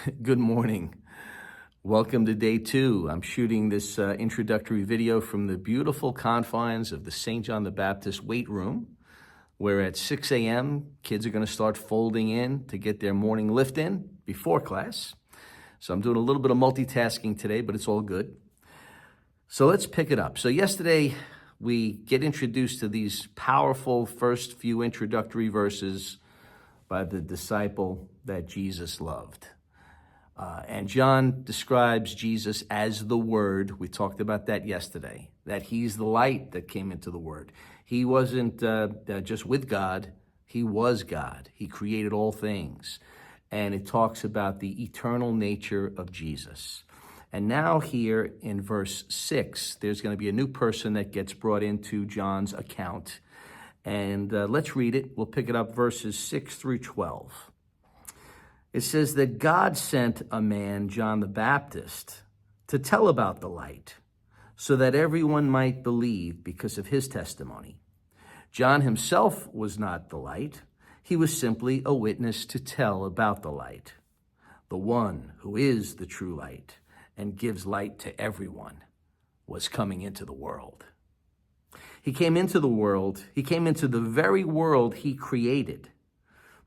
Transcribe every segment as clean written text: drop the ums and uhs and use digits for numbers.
Good morning. Welcome to day 2. I'm shooting this introductory video from the beautiful confines of the St. John the Baptist weight room, where at 6 a.m., kids are going to start folding in to get their morning lift in before class. So I'm doing a little bit of multitasking today, but it's all good. So let's pick it up. So yesterday, we get introduced to these powerful first few introductory verses by the disciple that Jesus loved. And John describes Jesus as the Word. We talked about that yesterday, that he's the light that came into the Word. He wasn't just with God, he was God. He created all things. And it talks about the eternal nature of Jesus. And now here in verse 6, there's going to be a new person that gets brought into John's account. And let's read it. We'll pick it up verses 6 through 12. It says that God sent a man, John the Baptist, to tell about the light, so that everyone might believe because of his testimony. John himself was not the light. He was simply a witness to tell about the light. The one who is the true light and gives light to everyone was coming into the world. He came into the world. He came into the very world he created,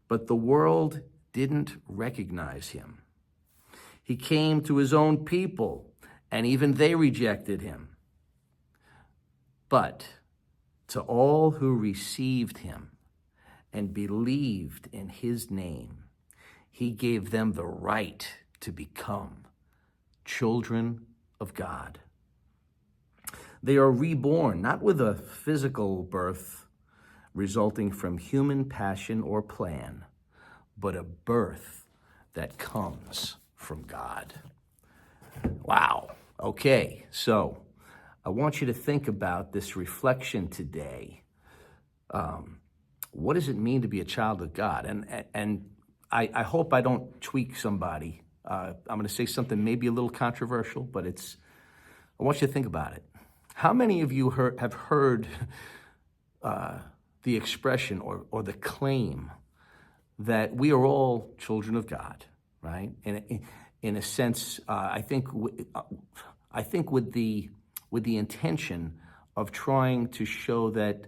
but the world didn't recognize him. He came to his own people, and even they rejected him. But to all who received him and believed in his name, he gave them the right to become children of God. They are reborn, not with a physical birth resulting from human passion or plan, but a birth that comes from God. Wow. Okay, so I want you to think about this reflection today. What does it mean to be a child of God? And I hope I don't tweak somebody. I'm going to say something maybe a little controversial, but I want you to think about it. How many of you have heard the expression or the claim that we are all children of God, right? In a sense, I think with the intention of trying to show that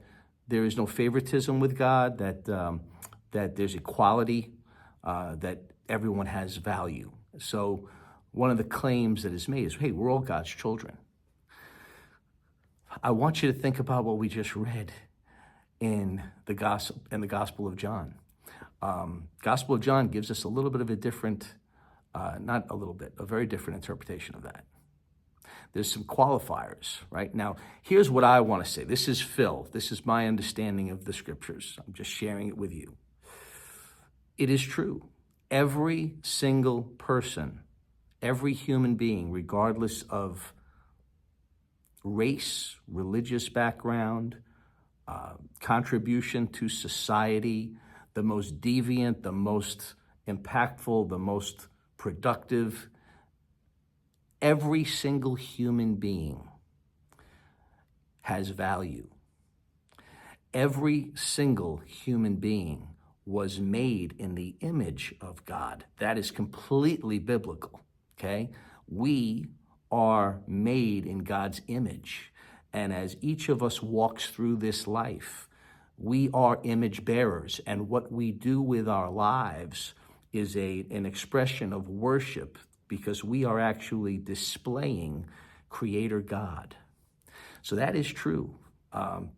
there is no favoritism with God, that there's equality, that everyone has value. So one of the claims that is made is, hey, we're all God's children. I want you to think about what we just read in the Gospel of John. Gospel of John gives us a little bit of a different, not a little bit, a very different interpretation of that. There's some qualifiers, right? Now, here's what I want to say. This is Phil. This is my understanding of the scriptures. I'm just sharing it with you. It is true. Every single person, every human being, regardless of race, religious background, contribution to society, the most deviant, the most impactful, the most productive. Every single human being has value. Every single human being was made in the image of God. That is completely biblical, okay? We are made in God's image. And as each of us walks through this life, we are image bearers, and what we do with our lives is an expression of worship because we are actually displaying Creator God. So that is true.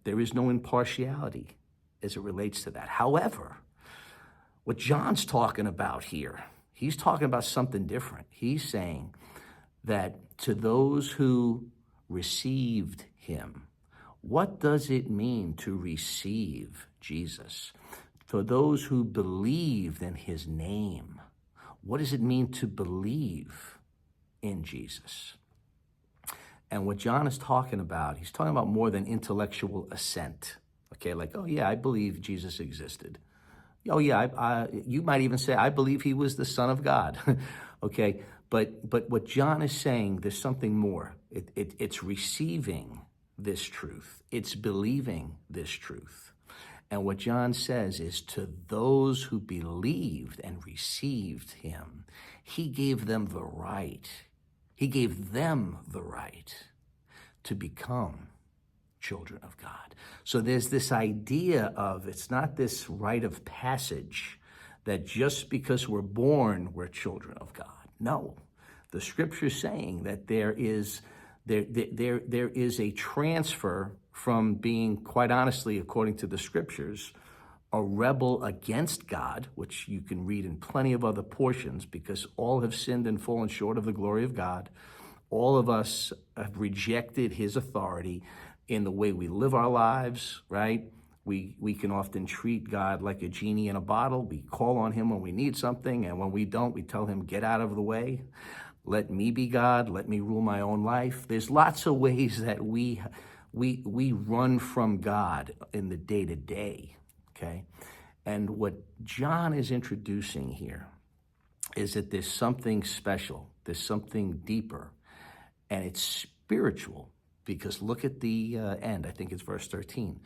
There is no impartiality as it relates to that. However, what John's talking about here, he's talking about something different. He's saying that to those who received him, what does it mean to receive Jesus? For those who believed in his name, what does it mean to believe in Jesus? And what John is talking about, he's talking about more than intellectual assent. Okay, like, oh yeah, I believe Jesus existed. Oh yeah, you might even say, I believe he was the Son of God. Okay, but what John is saying, there's something more. It's receiving this truth. It's believing this truth. And what John says is, to those who believed and received him, he gave them the right. He gave them the right to become children of God. So there's this idea of, it's not this rite of passage that just because we're born, we're children of God. No, the scripture's saying that there is a transfer from being, quite honestly, according to the scriptures, a rebel against God, which you can read in plenty of other portions, because all have sinned and fallen short of the glory of God. All of us have rejected his authority in the way we live our lives, right? We can often treat God like a genie in a bottle. We call on him when we need something, and when we don't, we tell him, get out of the way. Let me be God. Let me rule my own life. There's lots of ways that we run from God in the day-to-day, okay? And what John is introducing here is that there's something special. There's something deeper, and it's spiritual, because look at the end. I think it's verse 13.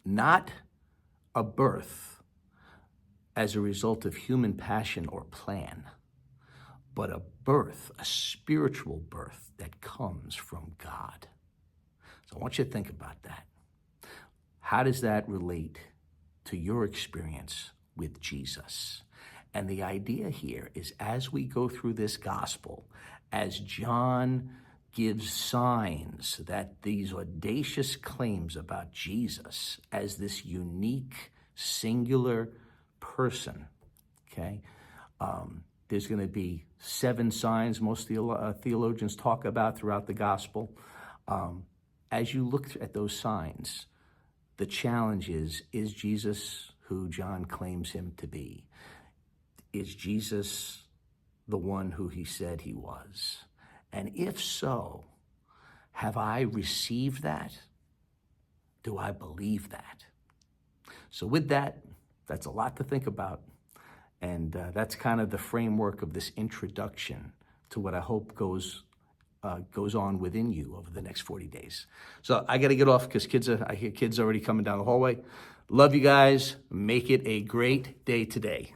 Not a birth as a result of human passion or plan, but a birth, a spiritual birth that comes from God. So I want you to think about that. How does that relate to your experience with Jesus? And the idea here is, as we go through this gospel, as John gives signs that these audacious claims about Jesus as this unique, singular person, okay? There's going to be 7 signs most theologians talk about throughout the gospel. As you look at those signs, the challenge is Jesus who John claims him to be? Is Jesus the one who he said he was? And if so, have I received that? Do I believe that? So with that, that's a lot to think about. And that's kind of the framework of this introduction to what I hope goes on within you over the next 40 days. So I got to get off because I hear kids already coming down the hallway. Love you guys. Make it a great day today.